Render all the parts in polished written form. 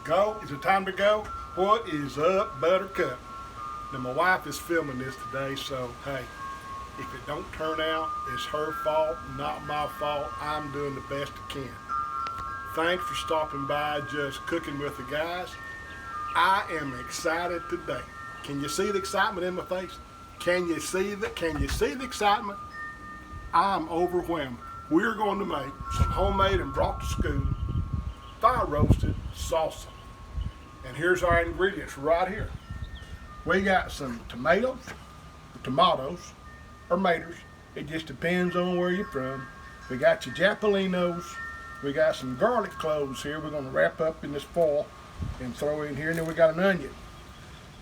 Go? Is it time to go? What is up, Buttercup? Now, my wife is filming this today, so hey, if it don't turn out, it's her fault, not my fault. I'm doing the best I can. Thanks for stopping by Just Cooking with the Guys. I am excited today. Can you see the excitement in my face? Can you see the excitement? I'm overwhelmed. We're going to make some homemade and brought to school fire roasted salsa. And here's our ingredients right here. We got some tomatoes, or maters. It just depends on where you're from. We got your japalinos. We got some garlic cloves here. We're going to wrap up in this foil and throw in here. And then we got an onion.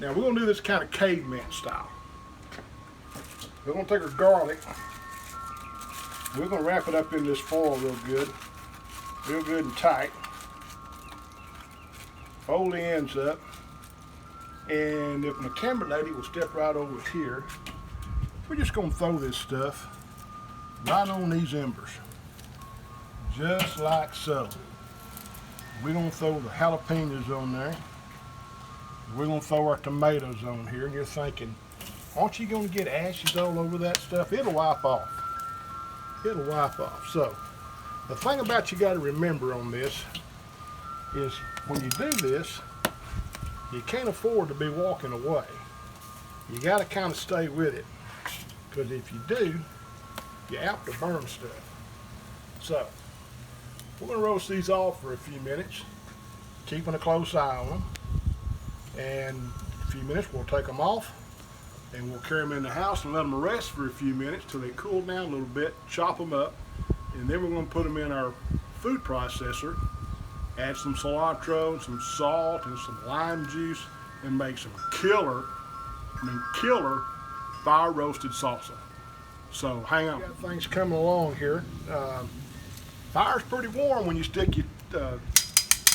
Now we're going to do this kind of caveman style. We're going to take our garlic. We're going to wrap it up in this foil real good and tight. Fold the ends up. And if my camera lady will step right over here, we're just going to throw this stuff right on these embers. Just like so. We're going to throw the jalapenos on there. We're going to throw our tomatoes on here. And you're thinking, aren't you going to get ashes all over that stuff? It'll wipe off. It'll wipe off. So, the thing about you got to remember on this is when you do this, you can't afford to be walking away. You got to kind of stay with it. Because if you do, you're apt to burn stuff. So, we're going to roast these off for a few minutes, keeping a close eye on them. And in a few minutes, we'll take them off and we'll carry them in the house and let them rest for a few minutes till they cool down a little bit, chop them up, and then we're going to put them in our food processor, add some cilantro and some salt and some lime juice, and make some killer fire roasted salsa. So hang on. Got things coming along here. Fire's pretty warm when you stick your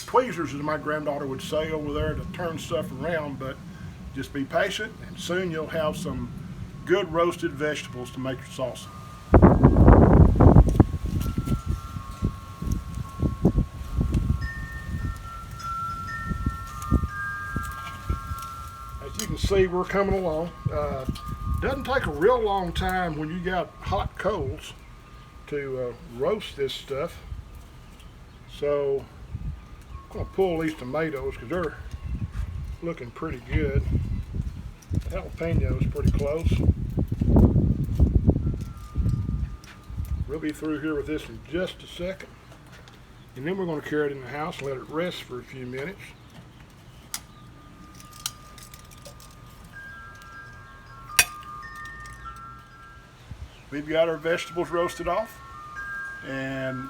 tweezers, as my granddaughter would say, over there to turn stuff around, but just be patient and soon you'll have some good roasted vegetables to make your salsa. As you can see, we're coming along. Doesn't take a real long time when you got hot coals to roast this stuff. So I'm going to pull these tomatoes because they're looking pretty good. The jalapeno is pretty close. We'll be through here with this in just a second. And then we're going to carry it in the house and let it rest for a few minutes. We've got our vegetables roasted off, and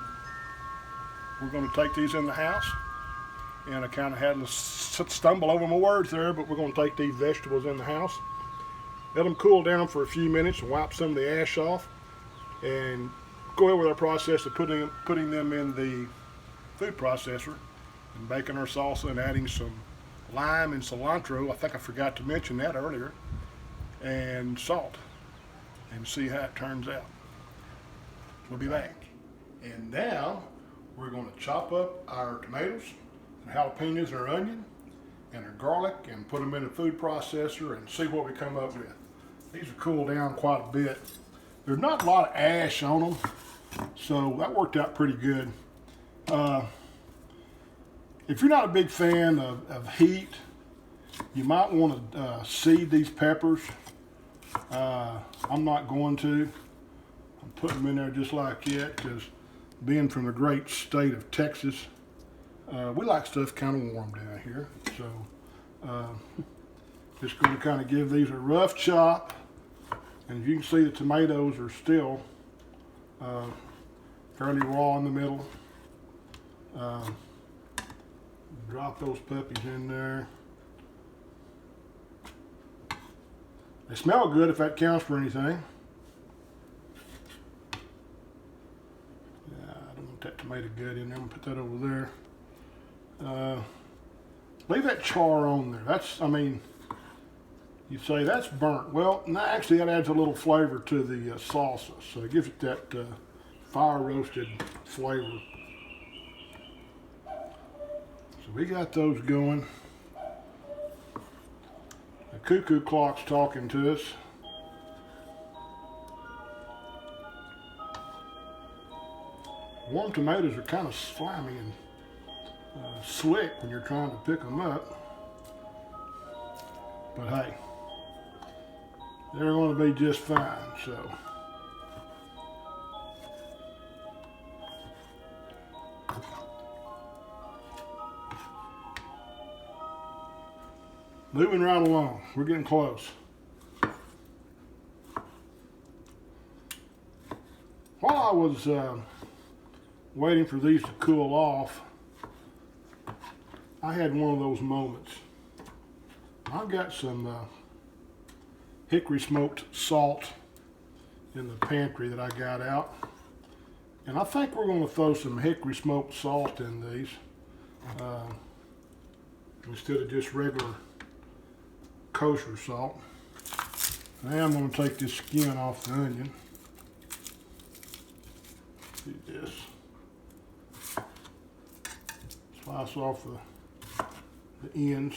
we're going to take these in the house. And I kind of had to stumble over my words there, but we're going to take these vegetables in the house, let them cool down for a few minutes and wipe some of the ash off, and go ahead with our process of putting them in the food processor and baking our salsa and adding some lime and cilantro. I think I forgot to mention that earlier, and salt, and see how it turns out. We'll be back. And now we're going to chop up our tomatoes, and jalapenos, and our onion, and our garlic, and put them in a food processor and see what we come up with. These are cooled down quite a bit. There's not a lot of ash on them, so that worked out pretty good. If you're not a big fan of heat, you might want to seed these peppers. I'm not going to. I'm putting them in there just like that because being from the great state of Texas, we like stuff kind of warm down here. So just going to kind of give these a rough chop. And as you can see, the tomatoes are still fairly raw in the middle. Drop those puppies in there. They smell good if that counts for anything. Yeah, I don't want that tomato gut in there. I'm gonna put that over there. Leave that char on there. That's, I mean, you say that's burnt. Well, no, actually that adds a little flavor to the salsa. So it gives it that fire roasted flavor. So we got those going. The cuckoo clock's talking to us. Warm tomatoes are kind of slimy and slick when you're trying to pick them up. But hey, they're going to be just fine, so. Moving right along, we're getting close. While I was waiting for these to cool off, I had one of those moments. I've got some hickory smoked salt in the pantry that I got out. And I think we're going to throw some hickory smoked salt in these instead of just regular kosher salt. Now I'm going to take this skin off the onion. Do this. Slice off the ends.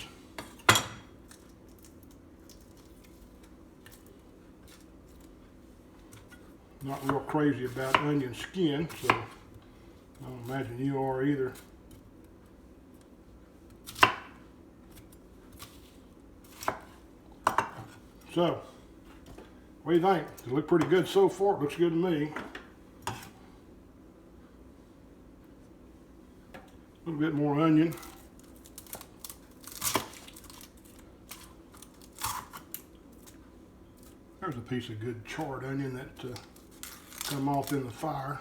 Not real crazy about onion skin, so I don't imagine you are either. So, what do you think? Does it look pretty good so far? It looks good to me. A little bit more onion. There's a piece of good charred onion that come off in the fire.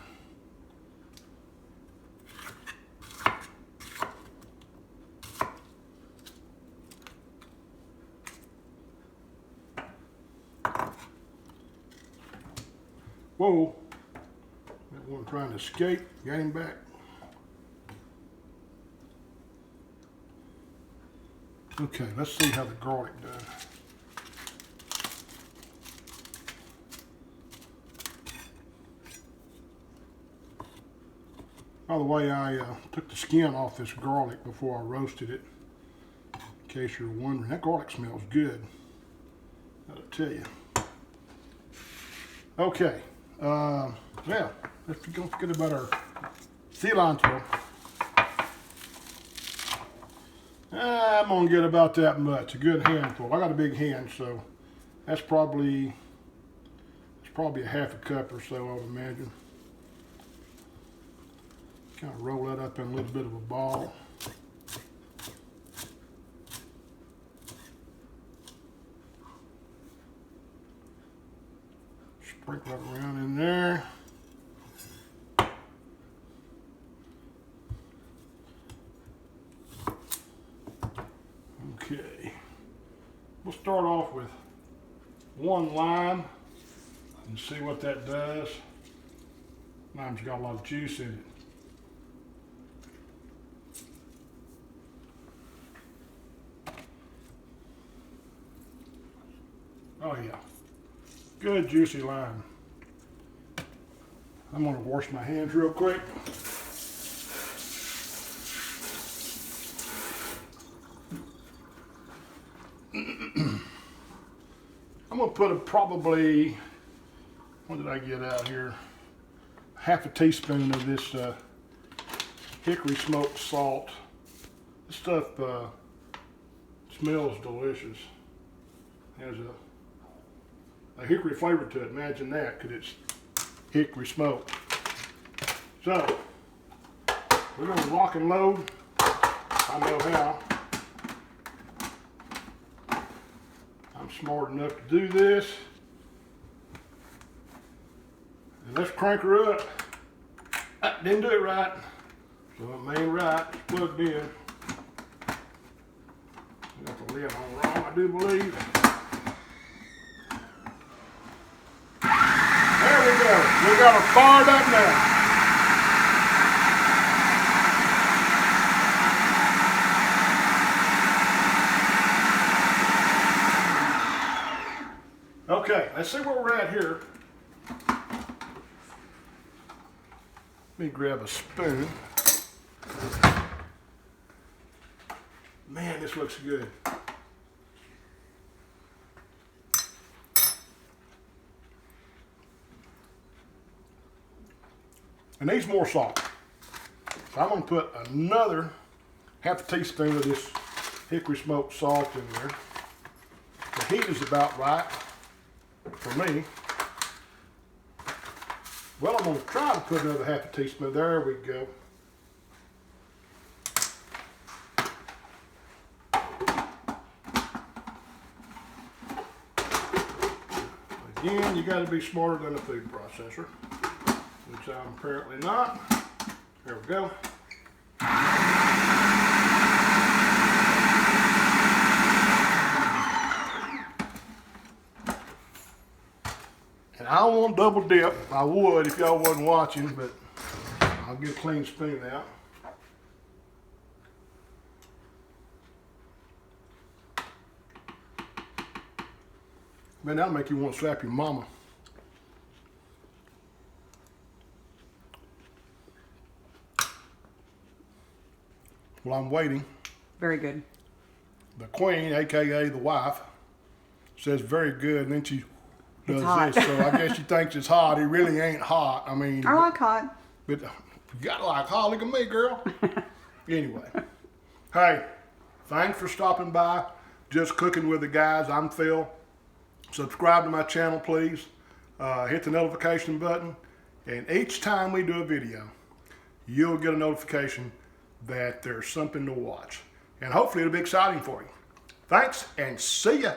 Whoa, that one trying to escape, got him back. Okay, let's see how the garlic does. By the way, I took the skin off this garlic before I roasted it. In case you're wondering, that garlic smells good. I'll tell you. Okay. Yeah, don't forget about our cilantro. I'm gonna get about that much, a good handful. I got a big hand, so that's probably a half a cup or so, I would imagine. Kind of roll that up in a little bit of a ball. Sprinkle it around in there. Okay. We'll start off with one lime and see what that does. Lime's got a lot of juice in it. Oh yeah. Good juicy lime. I'm going to wash my hands real quick. I'm going to put probably, what did I get out here? Half a teaspoon of this hickory smoked salt. This stuff smells delicious. Has a hickory flavor to it. Imagine that, because it's hickory smoked. So, we're going to lock and load. I know how. I'm smart enough to do this. And let's crank her up. Didn't do it right. So it ain't right. It's plugged in. Got the lid on wrong, I do believe. There we go. We got her fired up now. Okay, let's see where we're at here. Let me grab a spoon. Man, this looks good. It needs more salt. So I'm gonna put another half a teaspoon of this hickory smoked salt in there. The heat is about right for me. Well, I'm gonna try to put another half a teaspoon. There we go. Again, you gotta be smarter than a food processor, which I'm apparently not. There we go. And I don't want double dip. I would if y'all wasn't watching, but I'll get a clean spoon out. Man, that'll make you want to slap your mama. Well, I'm waiting. Very good. The queen, aka the wife, says very good, and then she does hot. this. So I guess she thinks it's hot. It really ain't hot. I mean, I like hot. but you gotta like hot. Look at me, girl. Anyway, hey, thanks for stopping by. Just Cooking with the Guys. I'm Phil. Subscribe to my channel, please. Hit the notification button, and each time we do a video, you'll get a notification that there's something to watch. And hopefully it'll be exciting for you. Thanks, and see ya.